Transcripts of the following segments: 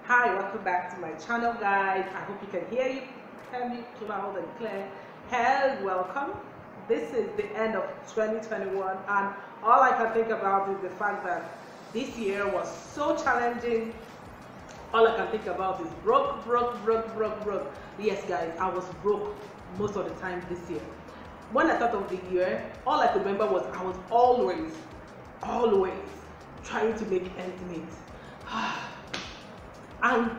Hi, welcome back to my channel, guys. I hope you can hear me loud and clear. Hey, welcome. This is the end of 2021, and all I can think about is the fact that this year was so challenging. All I can think about is broke. Yes, guys, I was broke most of the time this year. When I thought of the year, all I could remember was I was always trying to make ends meet. And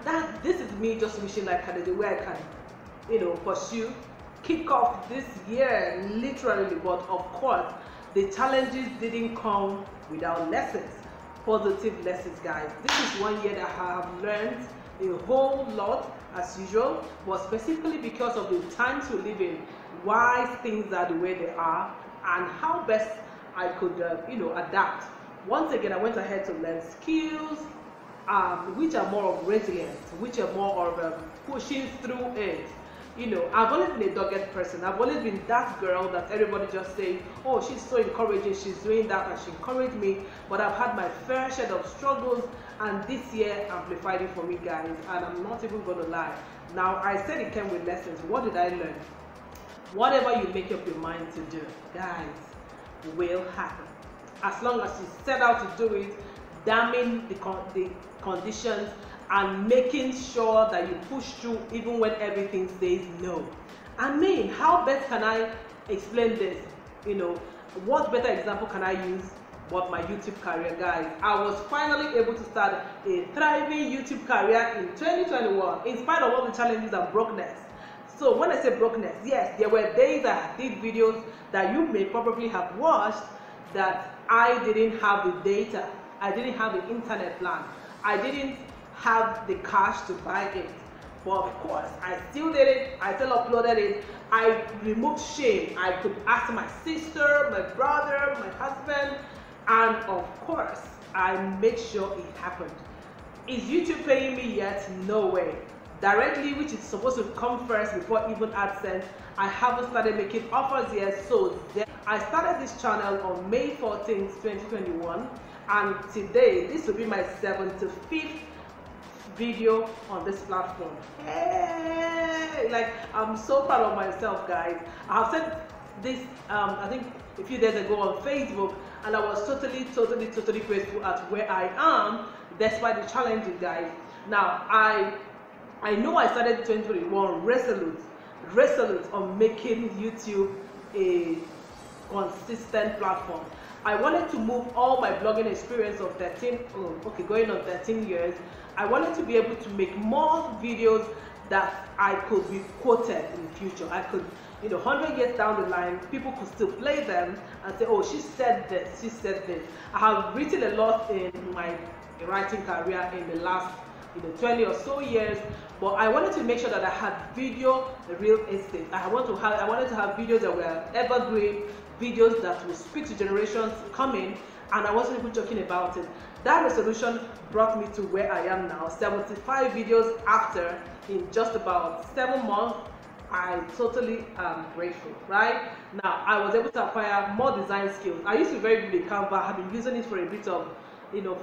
this is me just wishing like the way I can, pursue, kick off this year literally. But of course, the challenges didn't come without lessons, positive lessons, guys. This is one year that I have learned a whole lot as usual, but specifically because of the times we live in, why things are the way they are, and how best I could, adapt. Once again, I went ahead to learn skills, which are more of resilience, which are more of pushing through it. I've always been a dogged person. I've always been that girl that everybody just say, oh, she's so encouraging, she's doing that, and she encouraged me. But I've had my fair share of struggles, and this year amplified it for me, guys. And I'm not even going to lie. Now, I said it came with lessons. What did I learn? Whatever you make up your mind to do, guys, will happen. As long as you set out to do it, damning the conditions and making sure that you push through even when everything says no. I mean, how best can I explain this? What better example can I use but my YouTube career, guys? I was finally able to start a thriving YouTube career in 2021 in spite of all the challenges and brokenness. So when I say brokenness, yes, there were days I did videos that you may probably have watched that I didn't have the data, I didn't have the internet plan, I didn't have the cash to buy it. But of course, I still did it, I still uploaded it, I removed shame. I could ask my sister, my brother, my husband, and of course, I made sure it happened. Is YouTube paying me yet? No way. Directly, which is supposed to come first before even AdSense, I haven't started making offers yet. So I started this channel on May 14th, 2021, and today this will be my 75th video on this platform. Hey, like, I'm so proud of myself, guys. I have said this I think a few days ago on Facebook, and I was totally grateful at where I am despite the challenges, guys. Now I know I started 2021 resolute on making YouTube a consistent platform. I wanted to move all my blogging experience of going on 13 years. I wanted to be able to make more videos that I could be quoted in the future. I could, 100 years down the line, people could still play them and say, oh, she said this, she said this. I have written a lot in my writing career in the last 20 or so years, but I wanted to make sure that I had video real estate. I wanted to have videos that were evergreen, videos that will speak to generations coming, and I wasn't even talking about it. That resolution brought me to where I am now, 75 videos after, in just about 7 months. I totally am grateful, right? Now, I was able to acquire more design skills. I used to be very good at Canva. I've been using it for a bit of,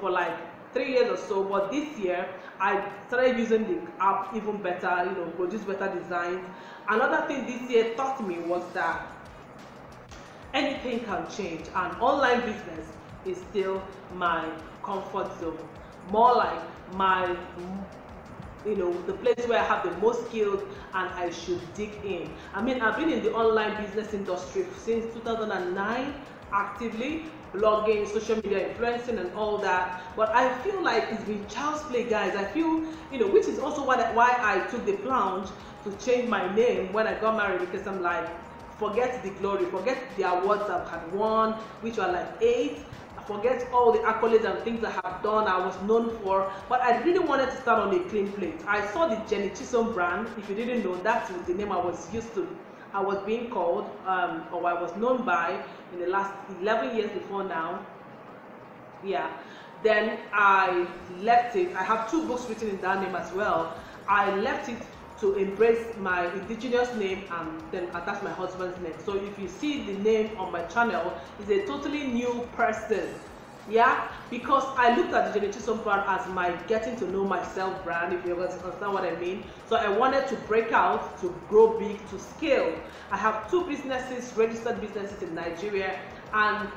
for like 3 years or so, but this year I started using the app even better, produce better designs. Another thing this year taught me was that anything can change, and online business is still my comfort zone, more like my the place where I have the most skills and I should dig in. I mean, I've been in the online business industry since 2009, actively blogging, social media influencing and all that, but I feel like it's been child's play, guys. I feel, which is also why I took the plunge to change my name when I got married, because I'm like, forget the glory, forget the awards I've had won, which were like 8, forget all the accolades and things I have done, I was known for, but I really wanted to start on a clean plate. I saw the Chisom brand. If you didn't know, that's the name I was being called, or I was known by in the last 11 years before now. Yeah. Then I left it. I have 2 books written in that name as well. I left it to embrace my indigenous name and then attach my husband's name. So if you see the name on my channel, it's a totally new person Yeah, because I looked at the Chisom brand as my getting to know myself brand, if you understand what I mean. So I wanted to break out, to grow big, to scale. I have 2 businesses, registered businesses in Nigeria, and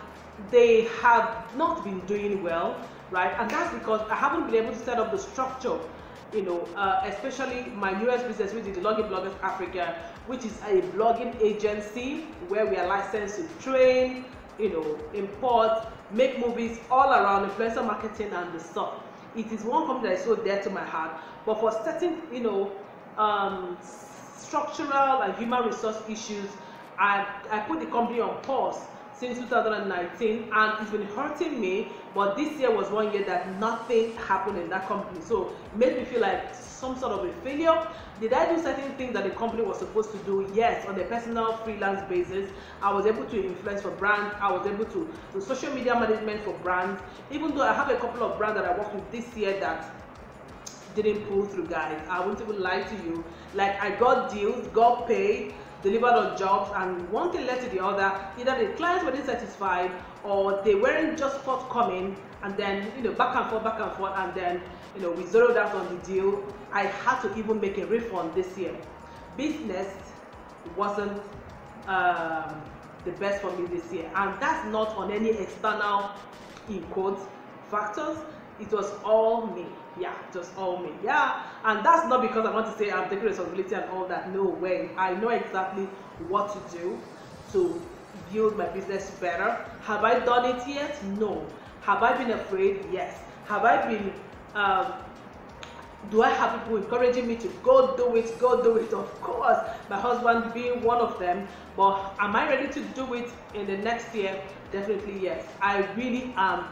they have not been doing well, right? And that's because I haven't been able to set up the structure, you know, especially my US business, which is the Login Bloggers Africa, which is a blogging agency where we are licensed to train, you know, import, make movies all around influencer marketing and the stuff. It is one company that is so dear to my heart, but for certain, you know, structural and human resource issues, I put the company on pause since 2019, and it's been hurting me. But this year was one year that nothing happened in that company, so it made me feel like some sort of a failure. Did I do certain things that the company was supposed to do? Yes, on a personal freelance basis. I was able to influence for brands. I was able to do social media management for brands, even though I have a couple of brands that I worked with this year that didn't pull through, guys. I won't even lie to you. Like, I got deals, got paid, delivered on jobs, and one thing led to the other. Either the clients weren't satisfied or they weren't just forthcoming, and then, you know, back and forth, and then, you know, we zeroed out on the deal. I had to even make a refund this year. Business wasn't the best for me this year, and that's not on any external, in quotes, factors. It was all me. Yeah, it was all me. Yeah, and that's not because I want to say I'm taking responsibility and all that. No way. I know exactly what to do to build my business better. Have I done it yet? No. Have I been afraid? Yes. Have I been do I have people encouraging me to go do it, go do it? Of course, my husband being one of them. But am I ready to do it in the next year? Definitely yes. I really am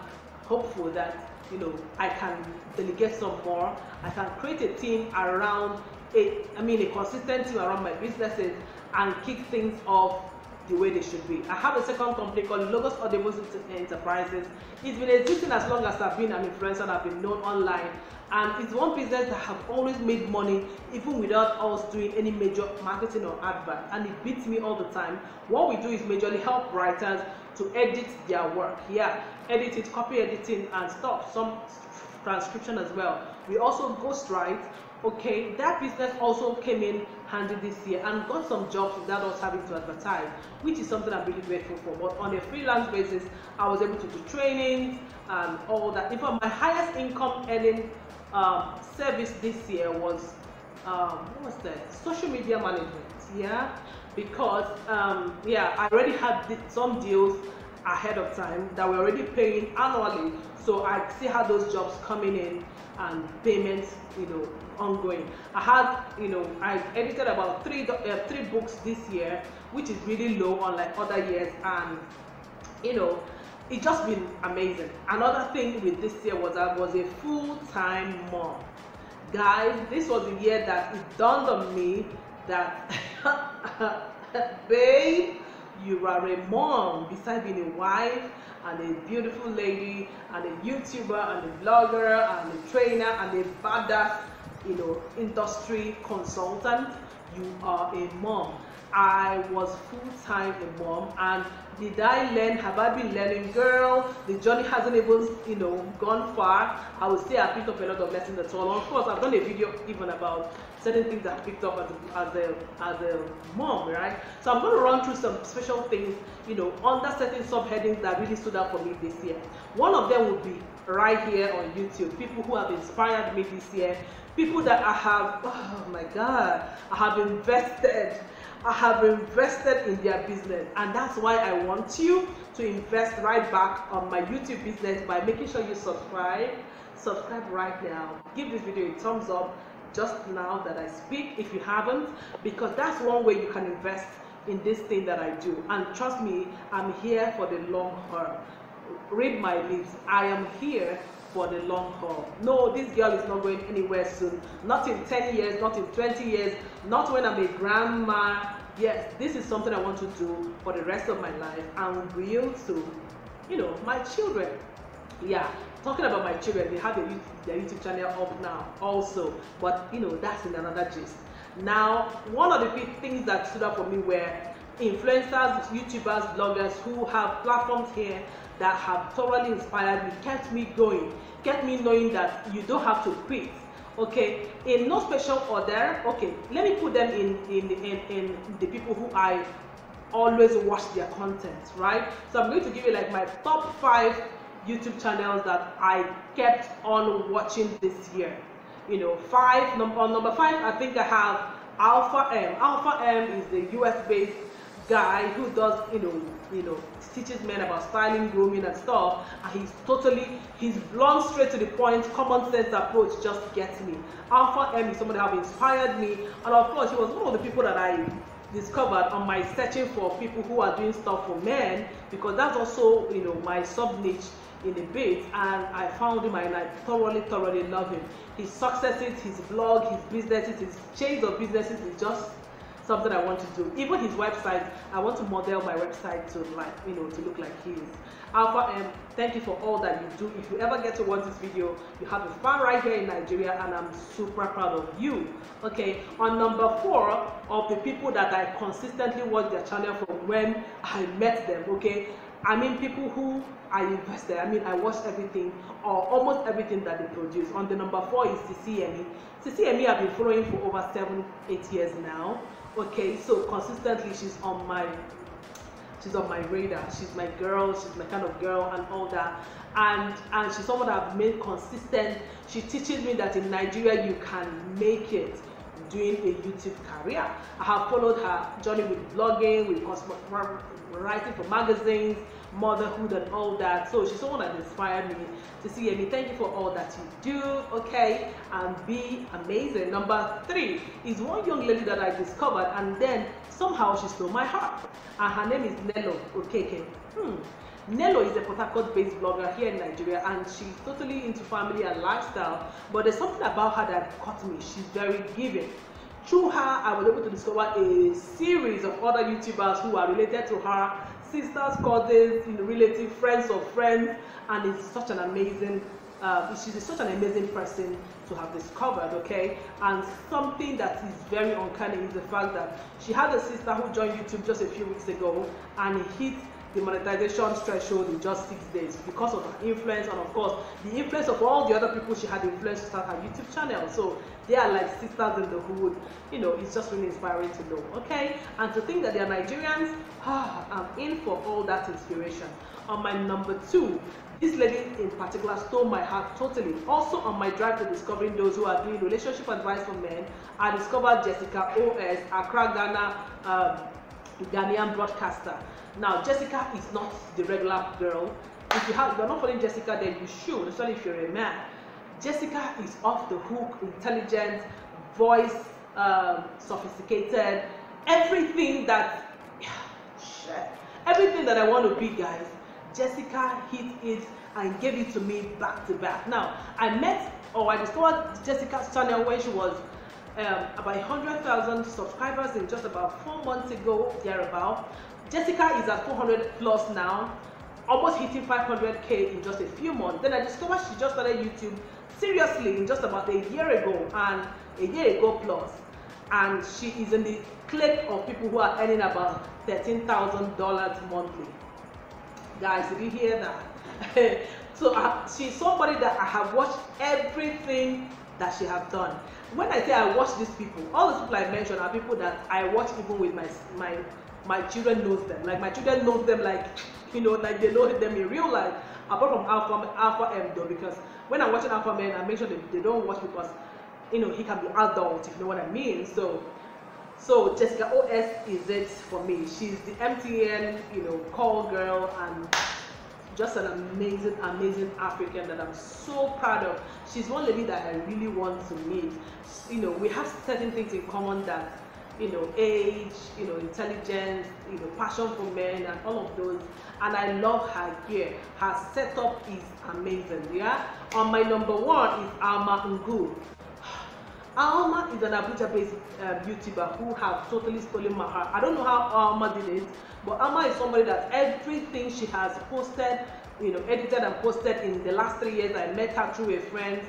hopeful that, you know, I can delegate some more. I can create a team around a consistent team around my businesses and kick things off the way they should be. I have a second company called Logos Audible Enterprises. It's been existing as long as I've been an influencer and I've been known online. And it's one business that have always made money even without us doing any major marketing or advert. And it beats me all the time. What we do is majorly help writers to edit their work. Yeah, edit it, copy editing and stuff, some transcription as well. We also ghostwrite. Okay, that business also came in handy this year and got some jobs without us having to advertise, which is something I'm really grateful for. But on a freelance basis, I was able to do trainings and all that. In fact, my highest income earning service this year was what was that? Social media management. Yeah, because yeah, I already had some deals ahead of time that were already paying annually, so I still had those jobs coming in and payments, you know, ongoing. I had, you know, I edited about three books this year, which is really low unlike other years, and you know, it's just been amazing. Another thing with this year was I was a full-time mom. Guys, this was the year that it dawned on me that babe, you are a mom besides being a wife and a beautiful lady and a YouTuber and a blogger and a trainer and a badass, you know, industry consultant. You are a mom. I was full-time a mom, and did I learn? Have I been learning? Girl, the journey hasn't even, you know, gone far. I would say I picked up a lot of lessons at all. Of course, I've done a video even about certain things that I picked up as a mom, right? So I'm going to run through some special things, you know, under certain subheadings that really stood out for me this year. One of them would be right here on YouTube. People who have inspired me this year. People that I have, oh my God, I have invested in their business, and that's why I want you to invest right back on my YouTube business by making sure you subscribe right now. Give this video a thumbs up just now that I speak if you haven't, because that's one way you can invest in this thing that I do. And trust me, I'm here for the long haul. Read my lips, I am here for the long haul. No, this girl is not going anywhere soon. Not in 10 years, not in 20 years, not when I'm a grandma. Yes, this is something I want to do for the rest of my life and real to, you know, my children. Yeah, talking about my children, they have their YouTube channel up now also, but you know, that's in another gist. Now, one of the big things that stood out for me were influencers, YouTubers, bloggers who have platforms here that have thoroughly inspired me, kept me going, kept me knowing that you don't have to quit. Okay, in no special order. Okay, let me put them in the people who I always watch their content, right? So I'm going to give you like my top 5 YouTube channels that I kept on watching this year. You know, number 5, I think I have Alpha M. Alpha M is the US-based guy who does, teaches men about styling, grooming, and stuff. And he's blunt, straight to the point, common sense approach just gets me. Alpha M is somebody who have inspired me, and of course, he was one of the people that I discovered on my searching for people who are doing stuff for men, because that's also, my sub niche in a bit, and I found him and I thoroughly love him. His successes, his blog, his businesses, his chains of businesses is just something I want to do. Even his website, I want to model my website to to look like his. Alpha M, thank you for all that you do. If you ever get to watch this video, you have a fan right here in Nigeria, and I'm super proud of you. Okay, on number 4 of the people that I consistently watch their channel from when I met them. Okay, I mean people who I invested. I mean I watch everything or almost everything that they produce. On the number 4 is CCME. CCME I've been following for over 7-8 years now. Okay, so consistently she's on my radar. She's my girl, she's my kind of girl and all that. And she's someone that I've made consistent. She teaches me that in Nigeria you can make it doing a YouTube career. I have followed her journey with blogging, with writing for magazines, motherhood and all that. So she's someone that inspired me to see me. Thank you for all that you do, okay, and be amazing. Number 3 is one young lady that I discovered, and then somehow she stole my heart, and her name is Nello Okeke. Nello is a Port Harcourt based blogger here in Nigeria, and she's totally into family and lifestyle, but there's something about her that caught me. She's very giving. Through her, I was able to discover a series of other YouTubers who are related to her, sisters, cousins, relatives, friends of friends, and it's such an amazing, she's such an amazing person to have discovered, okay? And something that is very uncanny is the fact that she had a sister who joined YouTube just a few weeks ago, and hit the monetization threshold in just 6 days because of her influence, and of course the influence of all the other people she had influenced to start her YouTube channel. So they are like sisters in the hood. It's just really inspiring to know, okay? And to think that they are Nigerians, I'm in for all that inspiration. On my number 2, this lady in particular stole my heart totally. Also on my drive to discovering those who are doing relationship advice for men, I discovered Jessica OS, Accra, Ghana, Ghanaian broadcaster. Now Jessica is not the regular girl. If you're not following Jessica, then you should, especially if you're a man. Jessica is off the hook, intelligent, voice, sophisticated, everything that I want to be, guys. Jessica hit it and gave it to me back to back. Now I discovered Jessica's channel when she was about 100,000 subscribers in just about 4 months ago, thereabout. Jessica is at 400 plus now, almost hitting 500k in just a few months. Then I discovered she just started YouTube seriously in just about a year ago, and a year ago plus, and she is in the clique of people who are earning about $13,000 monthly. Guys, did you hear that? So she's somebody that I have watched everything that she has done. When I say I watch these people, all those people I mentioned are people that I watch even with my children knows them. Like my children knows them, like like they know them in real life. Apart from Alpha M though, because when I'm watching Alpha Man, I make sure they don't watch because he can be adult, if you know what I mean. So Jessica OS is it for me. She's the MTN call girl, and just an amazing African that I'm so proud of. She's one lady that I really want to meet. We have certain things in common, that age, intelligence, passion for men, and all of those. And I love her gear. Her setup is amazing. Yeah. On my number 1 is Alma Ngu. Alma is an Abuja-based YouTuber who have totally stolen my heart. I don't know how Alma did it, but Alma is somebody that everything she has posted, edited and posted in the last 3 years. I met her through a friend's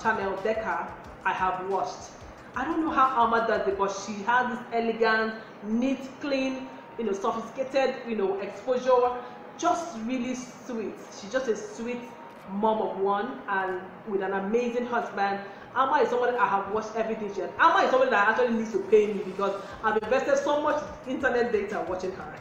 channel, Akah. I have watched. I don't know how Alma does it, but she has this elegant, neat, clean sophisticated, exposure. Just really sweet. She's just a sweet mom of one, and with an amazing husband. Amma is somebody I have watched everything she has. Amma is somebody that actually needs to pay me because I've invested so much internet data watching her.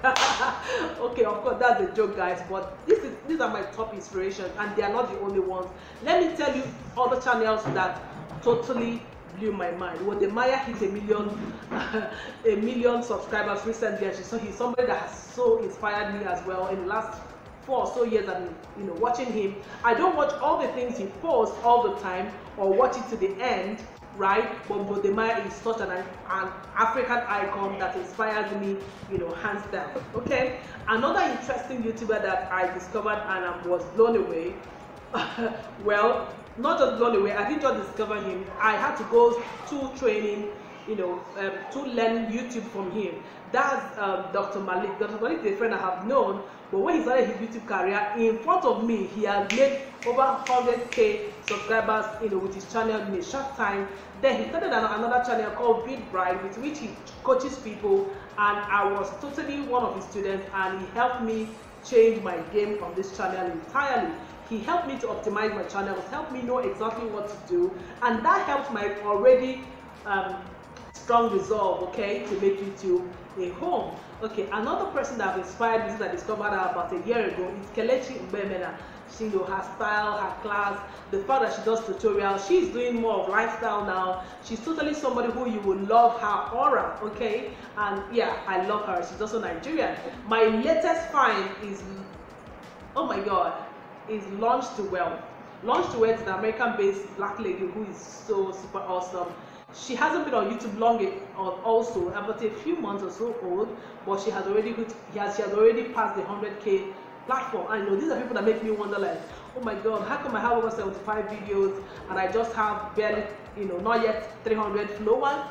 Okay, of course that's a joke, guys, but these are my top inspirations, and they are not the only ones. Let me tell you other channels that totally blew my mind. When the Maya hit a million subscribers recently, and he's somebody that has so inspired me as well in the last 4 or so years. I've been watching him. I don't watch all the things he posts all the time or watch it to the end, right? But the Maya is such an African icon that inspires me, hands down. Okay, another interesting YouTuber that I discovered and I was blown away. Well, not just blown away, I didn't just discover him. I had to go to training, to learn YouTube from him. That's Dr. Malik. Dr. Malik is a friend I have known, but when he started his YouTube career, in front of me, he has made over 100k subscribers, with his channel in a short time. Then he started another channel called Big Bride, with which he coaches people, and I was totally one of his students, and he helped me change my game on this channel entirely. He helped me to optimize my channels, helped me know exactly what to do, and that helped my already strong resolve, okay, to make YouTube a home. Okay, another person that inspired me since I discovered her about a year ago is Kelechi Mbemena. She, her style, her class, the fact that she does tutorials, she's doing more of lifestyle now. She's totally somebody who you will love her aura, okay? And yeah, I love her. She's also Nigerian. My latest find is, oh my God, is Launch to Wealth. Launch to Wealth is an American-based black lady who is so super awesome. She hasn't been on YouTube long also, about a few months or so old, but she has already passed the 100k platform. And these are people that make me wonder, like, oh my God, how come I have over 75 videos and I just have barely, not yet 300 followers,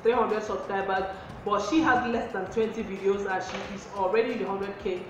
300 subscribers, but she has less than 20 videos and she is already in the 100k.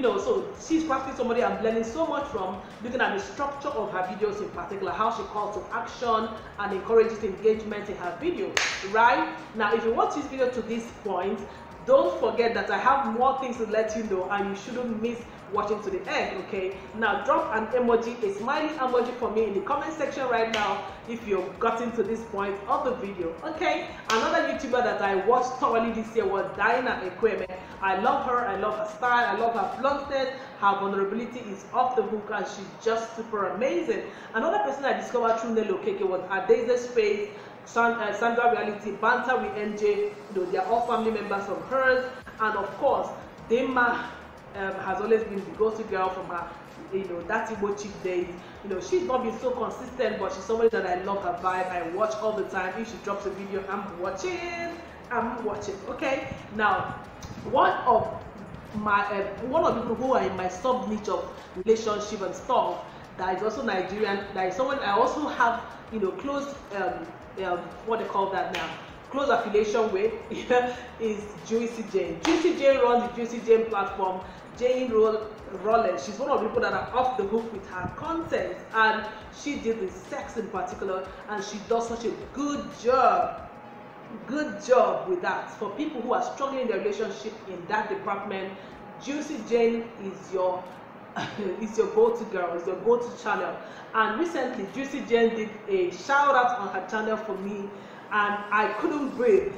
So she's practically somebody I'm learning so much from, looking at the structure of her videos in particular, how she calls to action and encourages engagement in her video. Right now, if you watch this video to this point, don't forget that I have more things to let you know, and you shouldn't miss watching to the end. Okay, now drop an emoji, a smiling emoji for me in the comment section right now if you've gotten to this point of the video. Okay, another YouTuber that I watched thoroughly this year was Diana Ekweme. I love her, I love her style, I love her bluntness, her vulnerability is off the hook, and she's just super amazing. Another person I discovered through Nelo Keke was Adeze Space, Sandra Reality, Banter with NJ. They are all family members of hers, and of course Dema has always been the go-to girl from her that Igbo chick days. She's not been so consistent, but she's somebody that I love her vibe. I watch all the time. If she drops a video, I'm watching. Okay, now one of the people who are in my sub niche of relationship and stuff, that is also Nigerian, that is someone I also have close what they call that now, close affiliation with, is Juicy Jane. Juicy Jane runs the Juicy Jane platform. Jane Rollins, she's one of the people that are off the hook with her content, and she did the sex in particular, and she does such a good job with that. For people who are struggling in their relationship in that department, Juicy Jane is your go-to girl, is your go-to channel. And recently Juicy Jane did a shout out on her channel for me, and I couldn't breathe,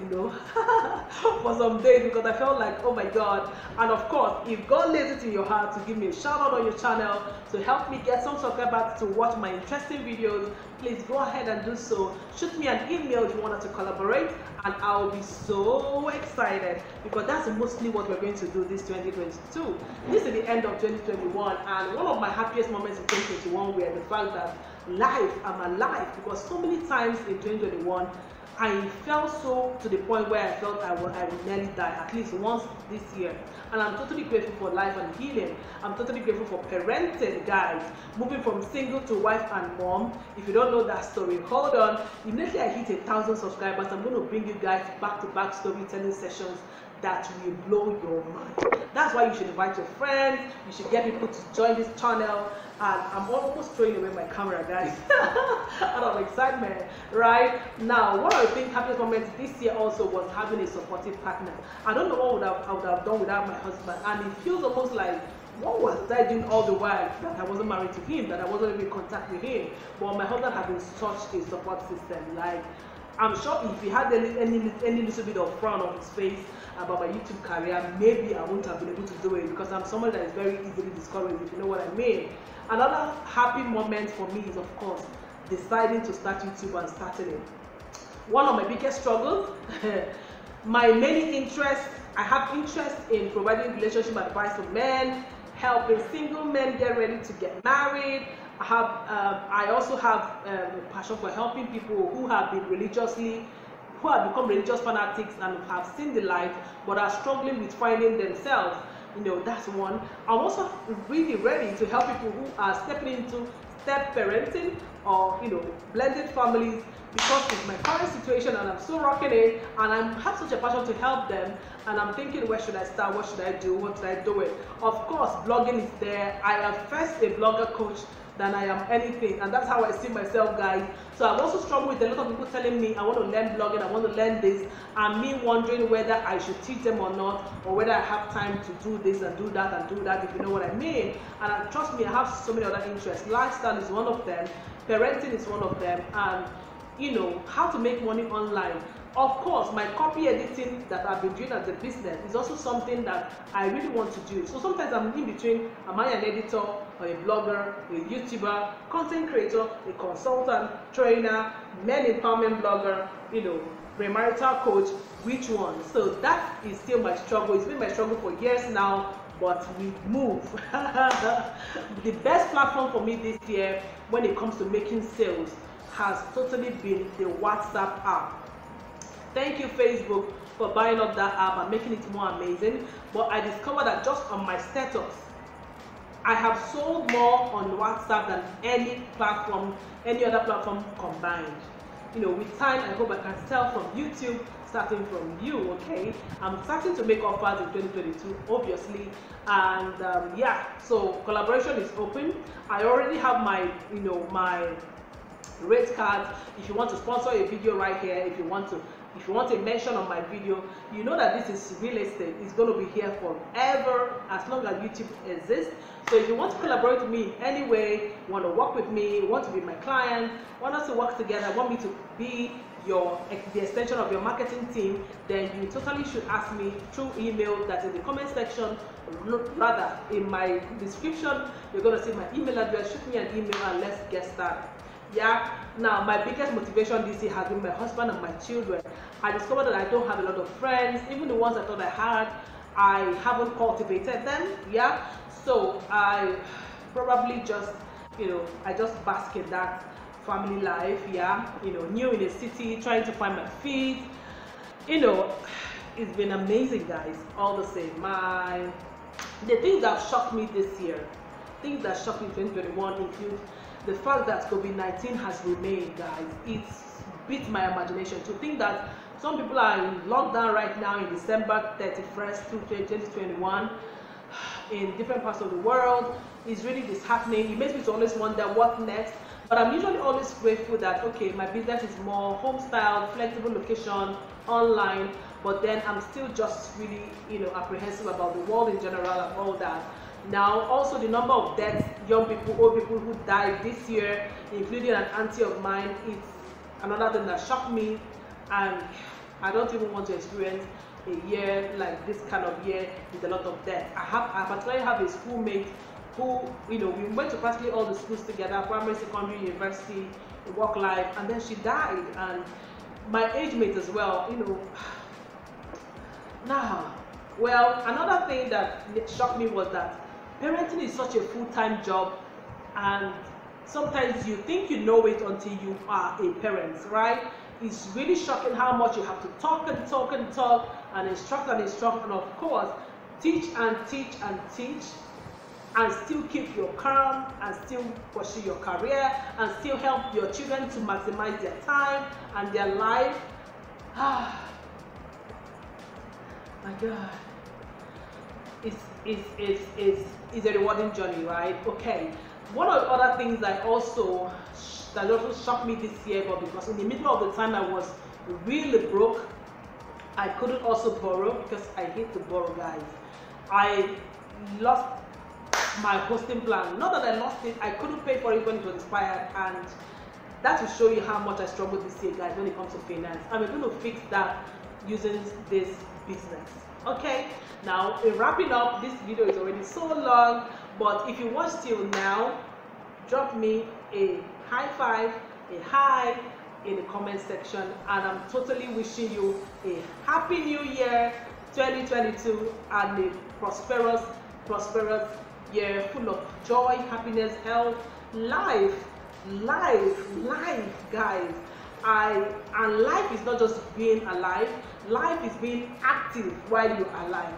for some days, because I felt like, oh my God. And of course, if God lays it in your heart to give me a shout out on your channel to help me get some subscribers to watch my interesting videos, please go ahead and do so. Shoot me an email if you want us to collaborate, and I'll be so excited, because that's mostly what we're going to do this 2022. This is the end of 2021, and one of my happiest moments in 2021 were the fact that I'm alive, because so many times in 2021 I felt so to the point where I felt I would nearly die at least once this year. And I'm totally grateful for life and healing. I'm totally grateful for parenting, guys. Moving from single to wife and mom. If you don't know that story, hold on. Immediately I hit 1,000 subscribers, I'm going to bring you guys back-to-back storytelling sessions that will blow your mind. That's why you should invite your friends. You should get people to join this channel. And I'm almost throwing away my camera, guys. out of excitement, right? Now, one of the things, happiest moments this year also was having a supportive partner. I don't know what I would have done without my husband, and it feels almost like, what was I doing all the while that I wasn't married to him, that I wasn't even in contact with him? Well, my husband had been such a support system. Like, I'm sure if he had any little bit of frown on his face about my YouTube career, maybe I wouldn't have been able to do it, because I'm someone that is very easily discouraged, if you know what I mean. Another happy moment for me is, of course, deciding to start YouTube and starting it. One of my biggest struggles, my many interests, I have interest in providing relationship advice to men, helping single men get ready to get married. I also have a passion for helping people who have become religious fanatics and have seen the light but are struggling with finding themselves. You know, that's one. I'm also really ready to help people who are stepping into step parenting or, you know, blended families, because it's my current situation and I'm still rocking it, and I have such a passion to help them, and I'm thinking, where should I start, what should I do, what should I do it? Of course, blogging is there. I am first a blogger coach than I am anything, and that's how I see myself, guys. So I've also struggled with a lot of people telling me I want to learn blogging, I want to learn this, and me wondering whether I should teach them or not, or whether I have time to do this and do that and do that, if you know what I mean. And trust me, I have so many other interests. Lifestyle is one of them, parenting is one of them, and you know, how to make money online. Of course, my copy editing that I've been doing as a business is also something that I really want to do. So sometimes I'm in between, am I an editor or a blogger, a YouTuber, content creator, a consultant, trainer, men empowerment blogger, you know, premarital coach, which one? So that is still my struggle. It's been my struggle for years now, but we move. The best platform for me this year when it comes to making sales has totally been the WhatsApp app. Thank you, Facebook, for buying up that app and making it more amazing. But I discovered that just on my status, I have sold more on WhatsApp than any other platform combined. You know, with time, I hope I can sell from YouTube, starting from you, okay? I'm starting to make offers in 2022, obviously, and yeah, so collaboration is open. I already have my, you know, my rate cards. If you want to sponsor a video right here, if you want a mention on my video, you know that this is real estate. It's going to be here forever as long as YouTube exists. So if you want to collaborate with me in any way, want to work with me, want to be my client, want us to work together, want me to be the extension of your marketing team, then you totally should ask me through email. That's in the comment section, rather in my description. You're going to see my email address. Shoot me an email and let's get started. Yeah. Now, my biggest motivation this year has been my husband and my children. I discovered that I don't have a lot of friends. Even the ones I thought I had, I haven't cultivated them. Yeah. So I probably just, you know, I just bask in that family life. Yeah. You know, new in the city, trying to find my feet. You know, it's been amazing, guys. All the same, the things that shocked me this year, things that shocked me in 2021 include the fact that COVID-19 has remained, guys. It's beat my imagination to think that some people are in lockdown right now in December 31st, 2021 in different parts of the world. It's really disheartening. It makes me to always wonder what next. But I'm usually always grateful that, okay, my business is more home style, flexible location, online, but then I'm still just really, you know, apprehensive about the world in general and all that. Now, also the number of deaths, young people, old people who died this year, including an auntie of mine, it's another thing that shocked me, and I don't even want to experience a year like this kind of year with a lot of death. I particularly have a schoolmate who, you know, we went to practically all the schools together, primary, secondary, university, work life, and then she died, and my age mate as well, you know. Now, well, another thing that shocked me was that parenting is such a full-time job, and sometimes you think you know it until you are a parent, right? It's really shocking how much you have to talk and talk and talk and instruct, and of course teach and teach and teach, and still keep your calm and still pursue your career and still help your children to maximize their time and their life. My God, it's a rewarding journey, right? Okay, one of the other things that also shocked me this year, but because in the middle of the time I was really broke, I couldn't also borrow because I hate to borrow, guys. I lost my hosting plan. Not that I lost it, I couldn't pay for it when it was expired, and that will show you how much I struggled this year, guys, when it comes to finance. And we're going to fix that using this business. Okay, now in wrapping up, this video is already so long, but if you watched till now, drop me a high five, a hi in the comment section, and I'm totally wishing you a happy new year 2022 and a prosperous year full of joy, happiness, health, life, guys. And life is not just being alive. Life is being active while you're alive,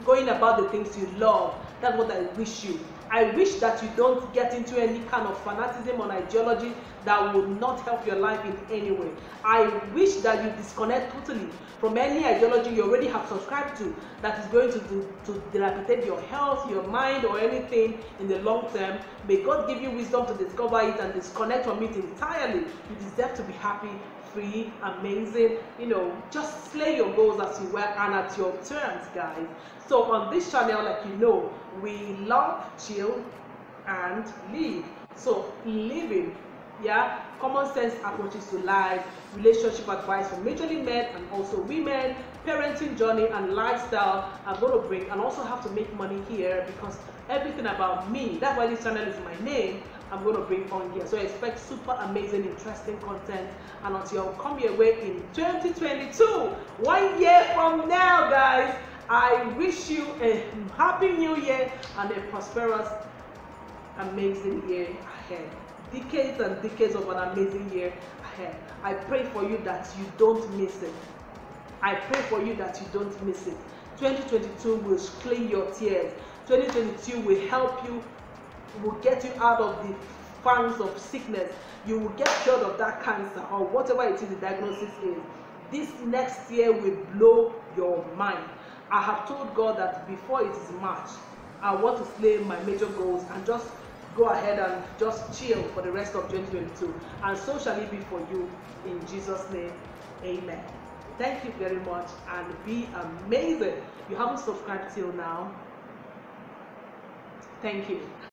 going about the things you love. That's what I wish you. I wish that you don't get into any kind of fanaticism or ideology that would not help your life in any way. I wish that you disconnect totally from any ideology you already have subscribed to that is going to dilapidate your health, your mind, or anything in the long term. May God give you wisdom to discover it and disconnect from it entirely. You deserve to be happy, free, amazing. You know, just slay your goals as you will and at your terms, guys. So on this channel, like you know, we love, chill, and live. So living, yeah, common sense approaches to life, relationship advice for majorly men and also women, parenting journey and lifestyle I'm going to bring, and also have to make money here because everything about me, that's why this channel is my name, I'm going to bring on here. So expect super amazing, interesting content, and until I come your way in 2022, 1 year from now, guys, I wish you a happy new year and a prosperous, amazing year ahead. Decades and decades of an amazing year ahead. I pray for you that you don't miss it. I pray for you that you don't miss it. 2022 will clean your tears. 2022 will help you, will get you out of the fangs of sickness. You will get cured of that cancer or whatever it is the diagnosis is. This next year will blow your mind. I have told God that before it is March, I want to slay my major goals and just go ahead and just chill for the rest of 2022. And so shall it be for you in Jesus' name. Amen. Thank you very much and be amazing. You haven't subscribed till now. Thank you.